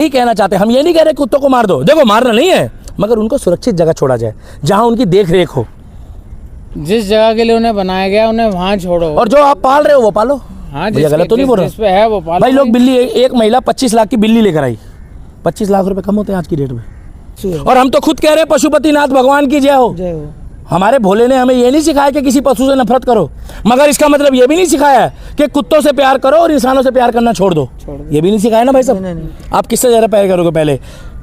नहीं कहना चाहते, हम ये नहीं कह रहे कुत्तों को मार दो, देखो मारना नहीं है, मगर उनको सुरक्षित जगह छोड़ा जाए जहां उनकी देख रेख हो। जिस जगह के लिए उन्हें बनाया गया उन्हें वहाँ छोड़ो, और जो आप पाल रहे हो वो पालो। हाँ भैया गलत तो नहीं बोल रहा? जिस पे है वो पालो भाई लोग बिल्ली, एक महिला 25 लाख की बिल्ली लेकर आई, 25 लाख रुपए कम होते हैं आज की डेट में। और हम तो खुद कह रहे हैं पशुपतिनाथ भगवान की जय हो। जय हो। हमारे भोले ने हमें ये नहीं सिखाया कि किसी पशु से नफरत करो, मगर इसका मतलब ये भी नहीं सिखाया कि कुत्तों से प्यार करो और इंसानों से प्यार करना छोड़ दो। ये भी नहीं सिखाया ना भाई साहब। आप किससे ज़्यादा प्यार करोगे पहले,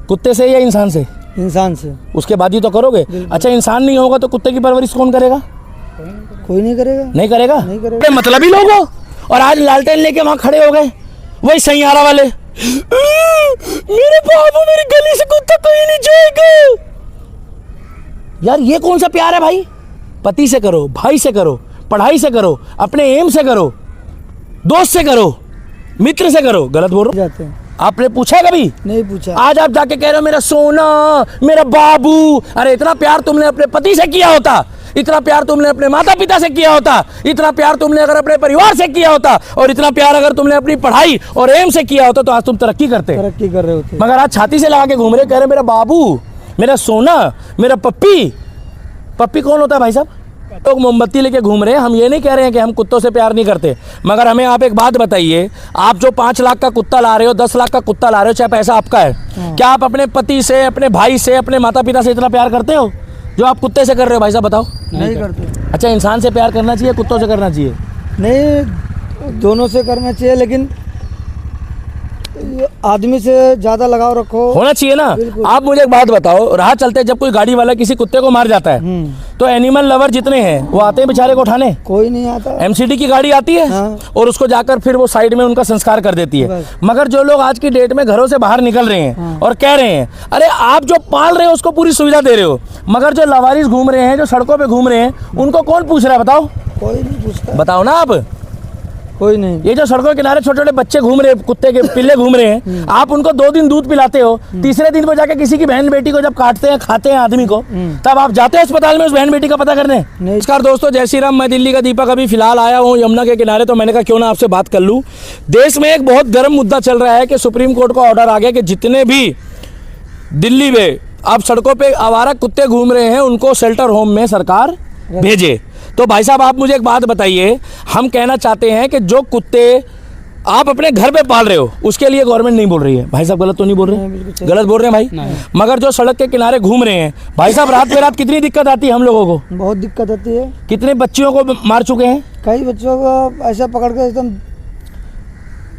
कुत्ते से या इंसान से? इंसान से। उसके बाद ही तो करोगे। अच्छा इंसान नहीं होगा तो कुत्ते की परवरिश कौन करेगा? कोई नहीं करेगा। नहीं करेगा, नहीं करेगा। मतलब ही लोग हो। और आज लालटेन लेके वहां खड़े हो गए वही सैयारा वाले, मेरे बाबू मेरी गली से कुत्ता कोई नहीं जाएगा। यार ये कौन सा प्यार है भाई? पति से करो, भाई से करो, पढ़ाई से करो, अपने एम से करो, दोस्त से करो, मित्र से करो। गलत बोल रहे जाते हैं। आपने पूछा कभी? नहीं पूछा। आज आप जाके कह रहे हो मेरा सोना, मेरा बाबू। अरे इतना प्यार तुमने अपने पति से किया होता, इतना प्यार तुमने अपने माता पिता से किया होता, इतना प्यार तुमने अगर अपने परिवार से किया होता, और इतना प्यार अगर तुमने अपनी पढ़ाई और एम से किया होता, तो आज तुम तरक्की करते। तरक्की कर रहे होते। मगर आज छाती से लगा के घूम रहे, कह रहे मेरा बाबू, मेरा सोना, मेरा पप्पी। पप्पी कौन होता है भाई साहब? लोग मोमबत्ती लेके घूम रहे हैं। हम ये नहीं कह रहे हैं कि हम कुत्तों से प्यार नहीं करते, मगर हमें आप एक बात बताइए, आप जो 5 लाख का कुत्ता ला रहे हो, 10 लाख का कुत्ता ला रहे हो, चाहे पैसा आपका है, क्या आप अपने पति से, अपने भाई से, अपने माता पिता से इतना प्यार करते हो जो आप कुत्ते से कर रहे हो? भाई साहब बताओ। नहीं करते। अच्छा इंसान से प्यार करना चाहिए, कुत्तों से करना चाहिए? नहीं, दोनों से करना चाहिए, लेकिन आदमी से ज्यादा लगाव रखो। होना चाहिए ना। आप मुझे एक बात बताओ, राह चलते जब कोई गाड़ी वाला किसी कुत्ते को मार जाता है तो एनिमल लवर जितने हैं वो आते हैं बेचारे को उठाने? कोई नहीं आता। एमसीडी की गाड़ी आती है और उसको जाकर फिर वो साइड में उनका संस्कार कर देती है। मगर जो लोग आज की डेट में घरों से बाहर निकल रहे हैं और कह रहे हैं, अरे आप जो पाल रहे हो उसको पूरी सुविधा दे रहे हो, मगर जो लवारिस घूम रहे हैं, जो सड़कों पे घूम रहे हैं, उनको कौन पूछ रहा है? बताओ। कोई नहीं पूछता। बताओ ना आप। कोई नहीं। ये जो सड़कों के किनारे छोटे छोटे बच्चे घूम रहे हैं, कुत्ते के पिल्ले घूम रहे हैं, आप उनको 2 दिन दूध पिलाते हो, तीसरे दिन पर जाके किसी की बहन बेटी को जब काटते हैं, खाते हैं आदमी को, तब आप जाते हैं अस्पताल में उस बहन बेटी का पता करने? नमस्कार दोस्तों, जय श्री राम। मैं दिल्ली का दीपक अभी फिलहाल आया हूँ यमुना के किनारे, तो मैंने कहा क्यों ना आपसे बात कर लूँ। देश में एक बहुत गर्म मुद्दा चल रहा है कि सुप्रीम कोर्ट का ऑर्डर आ गया कि जितने भी दिल्ली में अब सड़कों पे आवारा कुत्ते घूम रहे हैं उनको शेल्टर होम में सरकार भेजे। तो भाई साहब आप मुझे एक बात बताइए, हम कहना चाहते हैं कि जो कुत्ते आप अपने घर पे पाल रहे हो उसके लिए गवर्नमेंट नहीं बोल रही है। भाई साहब गलत तो नहीं बोल रहे? गलत बोल रहे हैं भाई। मगर जो सड़क के किनारे घूम रहे हैं, भाई साहब रात पे रात कितनी दिक्कत आती है हम लोगों को? बहुत दिक्कत आती है। कितने बच्चियों को मार चुके हैं? कई बच्चों को ऐसा पकड़ के एकदम।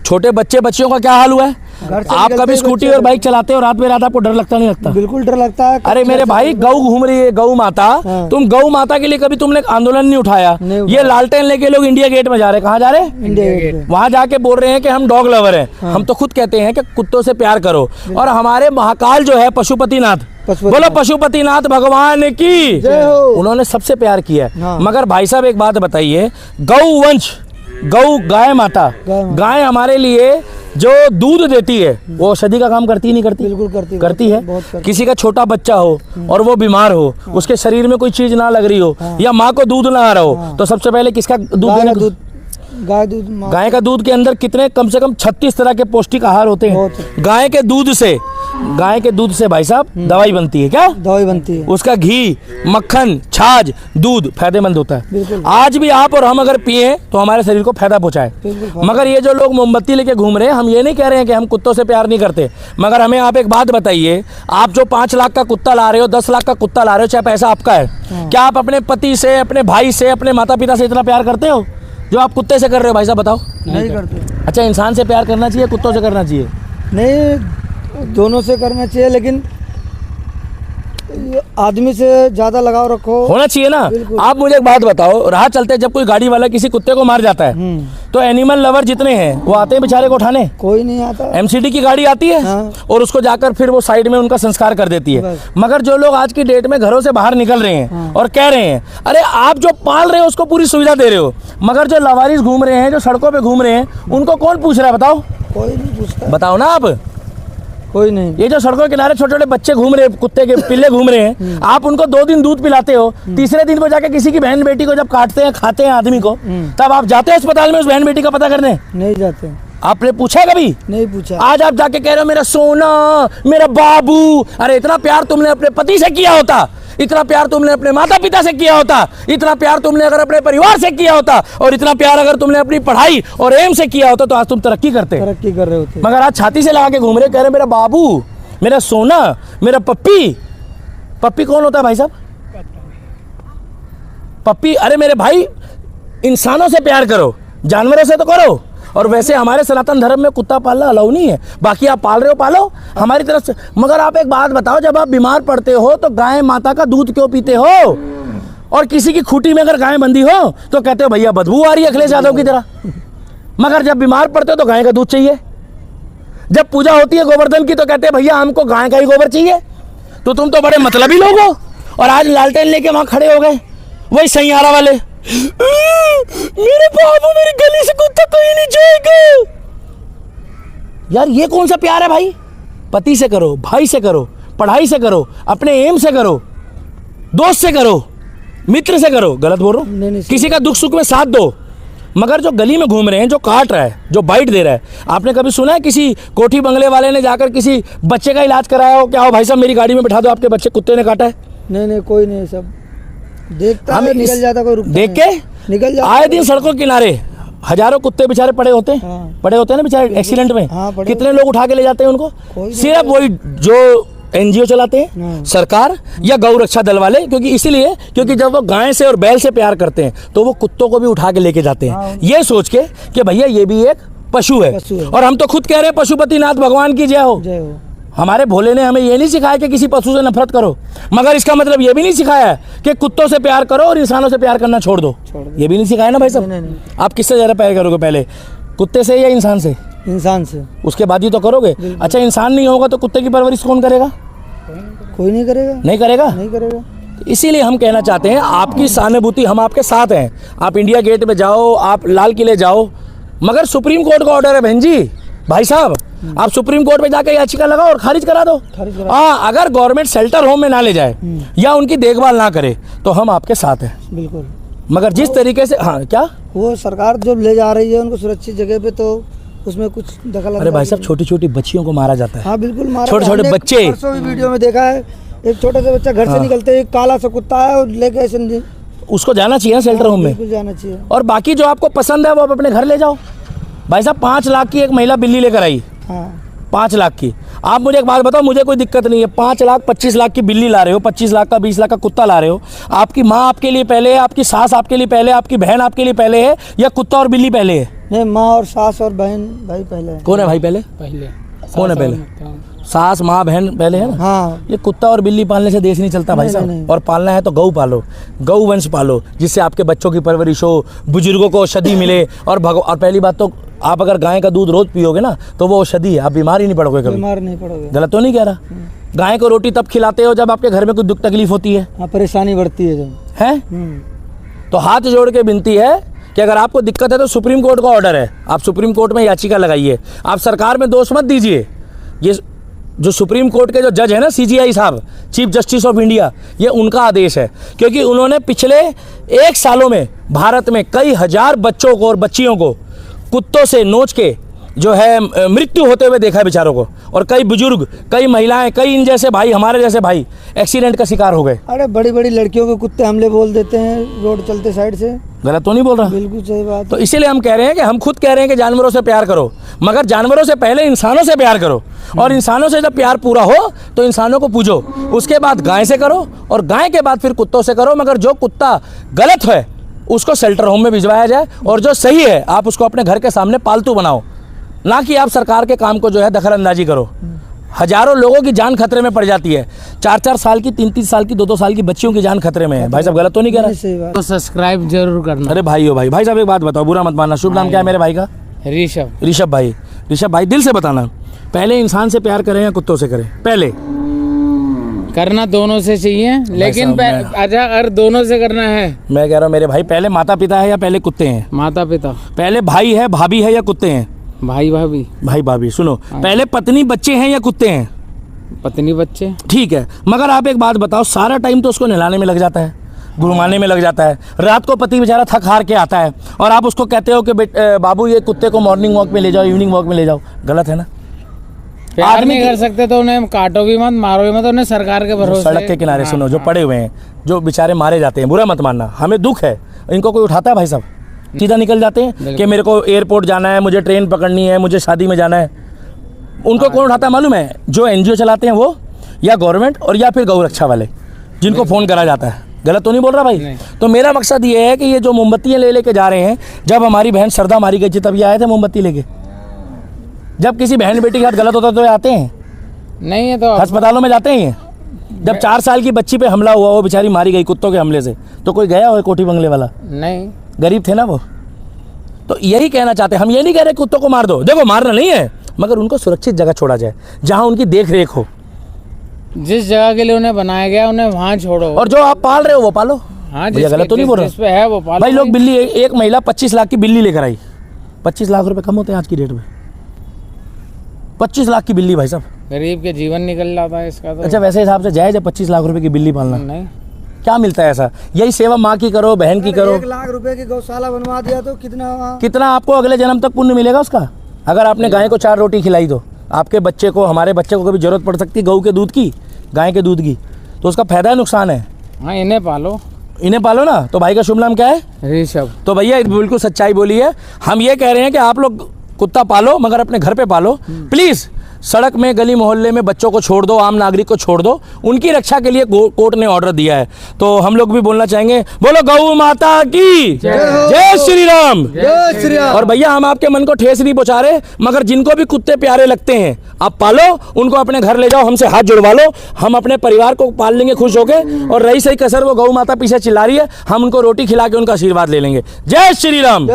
छोटे बच्चियों का क्या हाल हुआ है? आप कभी स्कूटी और बाइक चलाते हो, रात में रात आपको डर लगता नहीं लगता? बिल्कुल डर लगता है। अरे मेरे भाई गौ घूम रही है, गौ माता। तुम गौ माता के लिए कभी तुमने आंदोलन नहीं उठाया? ये लालटेन लेके लोग इंडिया गेट में जा रहे हैं। कहाँ जा रहे हैं? India Gate. वहां जाके बोल रहे हैं कि हम डॉग लवर हैं। हम तो खुद कहते हैं कि कुत्तों से प्यार करो। और हमारे महाकाल जो है पशुपतिनाथ, बोलो पशुपतिनाथ भगवान की जय हो। उन्होंने सबसे प्यार किया है। मगर भाई साहब एक बात बताइए, गौ वंश, गौ गाय माता, गाय हमारे लिए जो दूध देती है वो औषधि का काम करती नहीं करती? बिल्कुल करती है। किसी का छोटा बच्चा हो और वो बीमार हो, उसके शरीर में कोई चीज ना लग रही हो, या माँ को दूध ना आ रहा हो, तो सबसे पहले किसका दूध देने? गाय का दूध के अंदर कितने, कम से कम 36 तरह के पौष्टिक आहार होते हैं। गाय के दूध से भाई साहब दवाई बनती है। क्या दवाई बनती है? उसका घी, मक्खन, छाछ, दूध फायदेमंद होता है। आज भी आप और हम अगर पिए तो हमारे शरीर को फायदा पहुंचाए। मगर ये जो लोग मोमबत्ती लेके घूम रहे हैं, हम ये नहीं कह रहे हैं कि हम कुत्तों से प्यार नहीं करते, मगर हमें आप एक बात बताइए, आप जो 5 लाख का कुत्ता ला रहे हो, 10 लाख का कुत्ता ला रहे हो, चाहे पैसा आपका है, क्या आप अपने पति से, अपने भाई से, अपने माता पिता से इतना प्यार करते हो जो आप कुत्ते से कर रहे हो? भाई साहब बताओ। नहीं करते। अच्छा इंसान से प्यार करना चाहिए, कुत्तों से करना चाहिए? नहीं, दोनों से करना चाहिए, लेकिन आदमी से ज्यादा लगाव रखो। होना चाहिए ना। आप मुझे एक बात बताओ, राह चलते जब कोई गाड़ी वाला किसी कुत्ते को मार जाता है तो एनिमल लवर जितने हैं वो आते हैं बेचारे को उठाने? कोई नहीं आता। एमसीडी की गाड़ी आती है और उसको जाकर फिर वो साइड में उनका संस्कार कर देती है। मगर जो लोग आज की डेट में घरों से बाहर निकल रहे हैं और कह रहे हैं, अरे आप जो पाल रहे हो उसको पूरी सुविधा दे रहे हो, मगर जो लवारिस घूम रहे हैं, जो सड़कों पे घूम रहे हैं, उनको कौन पूछ रहा है? बताओ। कोई नहीं पूछता। बताओ ना आप। कोई नहीं। ये जो सड़कों के किनारे छोटे छोटे बच्चे घूम रहे हैं, कुत्ते के पिल्ले घूम रहे हैं, आप उनको 2 दिन दूध पिलाते हो, तीसरे दिन पर जाके किसी की बहन बेटी को जब काटते हैं, खाते हैं आदमी को, तब आप जाते हैं अस्पताल में उस बहन बेटी का पता करने? नहीं जाते। आपने पूछा कभी? नहीं पूछा। आज आप जाके कह रहे हो मेरा सोना, मेरा बाबू। अरे इतना प्यार तुमने अपने पति से किया होता, इतना प्यार तुमने अपने माता पिता से किया होता, इतना प्यार तुमने अगर अपने परिवार से किया होता, और इतना प्यार अगर तुमने अपनी पढ़ाई और एम से किया होता, तो आज तुम तरक्की करते। तरक्की कर रहे होते। मगर आज छाती से लगा के घूम रहे, कह रहे मेरा बाबू, मेरा सोना, मेरा पप्पी। पप्पी कौन होता है भाई साहब? पप्पी? अरे मेरे भाई, इंसानों से प्यार करो, जानवरों से तो करो। और वैसे हमारे सनातन धर्म में कुत्ता पालना अलाउ नहीं है, बाकी आप पाल रहे हो पालो हमारी तरफ से। मगर आप एक बात बताओ, जब आप बीमार पड़ते हो तो गाय माता का दूध क्यों पीते हो? और किसी की खूंटी में अगर गाय बंधी हो तो कहते हो भैया बदबू आ रही है अखिलेश यादव की तरह। मगर जब बीमार पड़ते हो तो गाय का दूध चाहिए। जब पूजा होती है गोवर्धन की तो कहते हैं भैया हमको गाय का ही गोबर चाहिए। तो तुम तो बड़े मतलबी लोग हो। और आज लालटेन लेके वहां खड़े हो गए वही सैयारा वाले, मेरे बाबू मेरी गली से कुत्ता कोई नहीं जाएगा। यार ये कौन सा प्यार है भाई? पति से करो, भाई से करो, पढ़ाई से करो, अपने एम से करो, दोस्त से करो, मित्र से करो। गलत बोल रहा हूं? किसी का दुख सुख में साथ दो। मगर जो गली में घूम रहे हैं, जो काट रहा है, जो बाइट दे रहा है, आपने कभी सुना है किसी कोठी बंगले वाले ने जाकर किसी बच्चे का इलाज कराया हो? क्या हो भाई साहब मेरी गाड़ी में बैठा दो, आपके बच्चे कुत्ते ने काटा है? नहीं कोई नहीं, सब देखता है, निकल जाता, कोई रुकता देख के निकल जाता। आए दिन सड़कों के किनारे हजारों कुत्ते बेचारे पड़े होते हैं। हाँ। पड़े होते हैं ना बेचारे एक्सीडेंट में। हाँ, कितने लोग उठा के ले जाते हैं उनको? सिर्फ वही जो एनजीओ चलाते हैं, सरकार या गौ रक्षा दल वाले। क्योंकि इसीलिए क्योंकि जब वो गाय से और बैल से प्यार करते हैं तो वो कुत्तों को भी उठा के लेके जाते हैं, ये सोच के कि भैया ये भी एक पशु है। और हम तो खुद कह रहे हैं पशुपतिनाथ भगवान की जय हो। जय हो। हमारे भोले ने हमें ये नहीं सिखाया कि किसी पशु से नफरत करो, मगर इसका मतलब ये भी नहीं सिखाया कि कुत्तों से प्यार करो और इंसानों से प्यार करना छोड़ दो। ये भी नहीं सिखाया ना भाई साहब। आप किससे ज़्यादा प्यार करोगे पहले, कुत्ते से या इंसान से? इंसान से। उसके बाद ही तो करोगे। अच्छा इंसान नहीं होगा तो कुत्ते की परवरिश कौन करेगा? कोई नहीं करेगा। नहीं करेगा? नहीं करेगा। इसीलिए हम कहना चाहते हैं आपकी सहानुभूति, हम आपके साथ हैं। आप इंडिया गेट पे जाओ, आप लाल किले जाओ, मगर सुप्रीम कोर्ट का ऑर्डर है बहन जी, भाई साहब आप सुप्रीम कोर्ट में जाकर याचिका लगाओ और खारिज करा दो। हाँ, अगर गवर्नमेंट शेल्टर होम में ना ले जाए या उनकी देखभाल ना करे तो हम आपके साथ हैं बिल्कुल। मगर जिस तरीके से, हाँ क्या वो सरकार जो ले जा रही है उनको सुरक्षित जगह पे, तो उसमें कुछ दखल। अरे भाई साहब छोटी छोटी बच्चियों को मारा जाता है। हाँ बिल्कुल, छोटे छोटे बच्चे। परसों भी वीडियो में देखा है, एक छोटा सा बच्चा घर से निकलते एक काला सा कुत्ता है और लेके ऐसे, उसको जाना चाहिए शेल्टर होम में। बिल्कुल जाना चाहिए। और बाकी जो आपको पसंद है वो आप अपने घर ले जाओ। भाई साहब 5 लाख की एक महिला बिल्ली लेकर आई, हाँ 5 लाख की। आप मुझे एक बात बताओ, मुझे कोई दिक्कत नहीं है, 5 लाख 25 लाख की बिल्ली ला रहे हो, 25 लाख का 20 लाख का कुत्ता ला रहे हो। आपकी माँ आपके लिए पहले है, आपकी सास आपके लिए पहले, आपकी बहन आपके लिए पहले है, या कुत्ता और बिल्ली पहले है? नहीं, माँ और सास और बहन भाई पहले है। कौन है भाई पहले? कौन है पहले? सास माँ बहन पहले है ना। हाँ। ये कुत्ता और बिल्ली पालने से देश नहीं चलता भाई साहब। और पालना है तो गौ पालो, गौ वंश पालो, जिससे आपके बच्चों की परवरिश हो, बुजुर्गों को औषधि मिले। और पहली बात तो आप अगर गाय का दूध रोज पियोगे ना तो वो औषधि है, आप बीमार ही नहीं पड़ोगे कभी। बीमार नहीं पड़ोगे। गलत तो नहीं कह रहा? गाय को रोटी तब खिलाते हो जब आपके घर में कोई दुख तकलीफ होती है। हाँ, परेशानी बढ़ती है जब। है तो हाथ जोड़ के विनती है कि अगर आपको दिक्कत है तो सुप्रीम कोर्ट का ऑर्डर है, आप सुप्रीम कोर्ट में याचिका लगाइए। आप सरकार में दोष मत दीजिए। ये जो सुप्रीम कोर्ट के जो जज है ना, CJI साहब, चीफ जस्टिस ऑफ इंडिया, ये उनका आदेश है। क्योंकि उन्होंने पिछले 1 सालों में भारत में कई हजार बच्चों को और बच्चियों को कुत्तों से नोच के जो है मृत्यु होते हुए देखा है बेचारों को। और कई बुजुर्ग, कई महिलाएं, कई इन जैसे भाई, हमारे जैसे भाई एक्सीडेंट का शिकार हो गए। अरे बड़ी बड़ी लड़कियों के कुत्ते हमले बोल देते हैं रोड चलते साइड से। गलत तो नहीं बोल रहा? बिल्कुल सही बात। तो इसीलिए हम कह रहे हैं कि हम खुद कह रहे हैं कि जानवरों से प्यार करो, मगर जानवरों से पहले इंसानों से प्यार करो। और इंसानों से जब प्यार पूरा हो तो इंसानों को पूजो, उसके बाद गाय से करो, और गाय के बाद फिर कुत्तों से करो। मगर जो कुत्ता गलत है उसको शेल्टर होम में भिजवाया जाए, और जो सही है आप उसको अपने घर के सामने पालतू बनाओ, ना कि आप सरकार के काम को जो है दखल अंदाजी करो। हजारों लोगों की जान खतरे में पड़ जाती है, 4-4 साल की, 3-3 साल की, 2-2 साल की बच्चियों की जान खतरे में है। भाई साहब गलत तो नहीं कह रहा? तो सब्सक्राइब जरूर करना। अरे भाई साहब एक बात बताओ, बुरा मत मानना, शुभ नाम क्या है मेरे भाई का? ऋषभ भाई दिल से बताना, पहले इंसान से प्यार करें या कुत्तों से करें? पहले करना दोनों से चाहिए, लेकिन अच्छा अगर दोनों से करना है, मैं कह रहा हूँ मेरे भाई, पहले माता पिता है या पहले कुत्ते हैं? माता पिता। पहले भाई है भाभी है या कुत्ते हैं? भाई भाभी। सुनो, पहले पत्नी बच्चे हैं या कुत्ते हैं? पत्नी बच्चे। ठीक है, मगर आप एक बात बताओ, सारा टाइम तो उसको नहलाने में लग जाता है, घुमाने में लग जाता है, रात को पति बेचारा थक हार के आता है और आप उसको कहते हो कि बाबू ये कुत्ते को मॉर्निंग वॉक में ले जाओ, इवनिंग वॉक में ले जाओ, गलत है ना। प्यार नहीं कर सकते तो उन्हें काटो भी मत, मारो भी मत, उन्हें सरकार के भरोसे सड़क के किनारे सुनो जो पड़े हुए हैं, जो बेचारे मारे जाते हैं, बुरा मत मानना, हमें दुख है, इनको कोई उठाता है भाई साहब? सीधा निकल जाते हैं कि मेरे को एयरपोर्ट जाना है, मुझे ट्रेन पकड़नी है, मुझे शादी में जाना है। उनको कौन उठाता है मालूम है? जो एनजीओ चलाते हैं वो, या गवर्नमेंट, और या फिर गौ रक्षा वाले, जिनको फ़ोन करा जाता है। गलत तो नहीं बोल रहा भाई? तो मेरा मकसद ये है कि ये जो मोमबत्तियाँ ले लेके जा रहे हैं, जब हमारी बहन सरदा मारी गई थी तब ये आए थे मोमबत्ती लेके। जब किसी बहन बेटी के साथ गलत होता है तो ये आते हैं, नहीं है तो अस्पतालों में जाते हैं ये। जब 4 साल की बच्ची पे हमला हुआ, वो बेचारी मारी गई कुत्तों के हमले से, तो कोई गया हो कोठी बंगले वाला? नहीं, गरीब थे ना वो। तो यही कहना चाहते हैं हम, ये नहीं कह रहे कुत्तों को मार दो, देखो मारना नहीं है, मगर उनको सुरक्षित जगह छोड़ा जाए जहां उनकी देख रेख हो। जिस जगह के लिए उन्हें बनाया गया उन्हें वहाँ छोड़ो, और जो आप पाल रहे हो वो पालो। हाँ, भैया गलत तो नहीं बोल जिस पे है वो पालो भाई। लोग बिल्ली, एक महिला 25 लाख की बिल्ली लेकर आई। 25 लाख रुपए कम होते हैं आज की डेट में? 25 लाख की बिल्ली भाई साहब, गरीब के जीवन निकल जाता है इसका तो। अच्छा वैसे हिसाब से जायज है 25 लाख रुपए की बिल्ली पालना? नहीं, क्या मिलता है ऐसा? यही सेवा माँ की करो, बहन की करो। 1 लाख रुपए की गौशाला बनवा दिया तो कितना आपको अगले जन्म तक पुण्य मिलेगा उसका। अगर आपने गाय को 4 रोटी खिलाई तो आपके बच्चे को, हमारे बच्चे को कभी जरूरत पड़ सकती है गऊ के दूध की, गाय के दूध की, तो उसका फायदा है नुकसान है? हाँ, इन्हें पालो, इन्हें पालो ना। तो भाई का शुभ नाम क्या है? ऋषभ। तो भैया बिल्कुल सच्चाई बोली है। हम ये कह रहे हैं कि आप लोग कुत्ता पालो, मगर अपने घर पे पालो प्लीज़। सड़क में, गली मोहल्ले में बच्चों को छोड़ दो, आम नागरिक को छोड़ दो, उनकी रक्षा के लिए कोर्ट ने ऑर्डर दिया है। तो हम लोग भी बोलना चाहेंगे, बोलो गौ माता की जय श्री राम, जय श्री राम। और भैया हम आपके मन को ठेस नहीं पहुंचा रहे, मगर जिनको भी कुत्ते प्यारे लगते हैं आप पालो, उनको अपने घर ले जाओ, हमसे हाथ जुड़वा लो, हम अपने परिवार को पाल लेंगे खुश होके। और रही सही कसर वो गौ माता पीछे चिल्ला रही है, हम उनको रोटी खिला के उनका आशीर्वाद ले लेंगे। जय श्री राम।